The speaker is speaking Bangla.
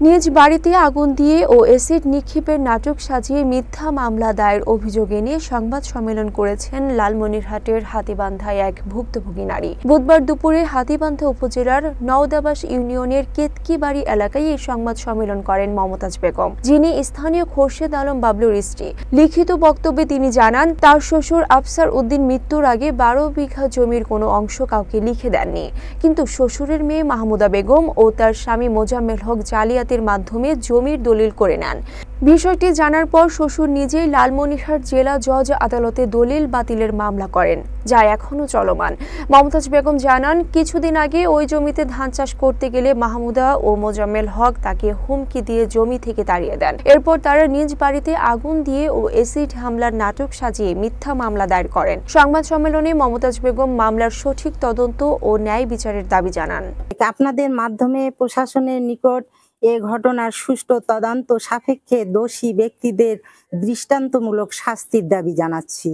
নিজ বাড়িতে আগুন দিয়ে ও এসিড নিক্ষেপের নাটক সাজিয়ে মিথ্যা মামলা দায়ের অভিযোগ এনে সংবাদ সম্মেলন করেছেন লালমনিরহাটের হাতীবান্ধায় এক ভুক্তভোগী নারী। বুধবার দুপুরে হাতীবান্ধা উপজেলার নওদাবাস ইউনিয়নের কেতকিবাড়ি এলাকায় এই সংবাদ সম্মেলন করেন মমতাজ বেগম, যিনি স্থানীয় খোরশেদ আলম বাবলুর স্ত্রী। লিখিত বক্তব্যে তিনি জানান, তার শ্বশুর আফসার উদ্দিন মৃত্যুর আগে 12 বিঘা জমির কোনো অংশ কাউকে লিখে দেননি, কিন্তু শ্বশুরের মেয়ে মাহমুদা বেগম ও তার স্বামী মোজাম্মেল হক জালিয়াতির মাধ্যমে জমির দলিল করে নেন। বিষয়টি জানার পর শ্বশুর নিজেই লালমনিরহাট জেলা জজ আদালতে দলিল বাতিলের মামলা করেন, যা এখনো চলমান। মমতাজ বেগম জানান, কিছুদিন আগে ওই জমিতে ধান চাষ করতে গেলে মাহমুদা ও মোজাম্মেল হক তাকে হুমকি দিয়ে জমি থেকে তাড়িয়ে দেন। এরপর তারা নিজ বাড়িতে আগুন দিয়ে ও এসিড হামলার নাটক সাজিয়ে মিথ্যা মামলা দায়ের করেন। সংবাদ সম্মেলনে মমতাজ বেগম মামলার সঠিক তদন্ত ও ন্যায় বিচারের দাবি জানান। আপনাদের মাধ্যমে প্রশাসনের নিকট এ ঘটনার সুষ্ঠু তদন্ত সাপেক্ষে দোষী ব্যক্তিদের দৃষ্টান্তমূলক শাস্তির দাবি জানাচ্ছি।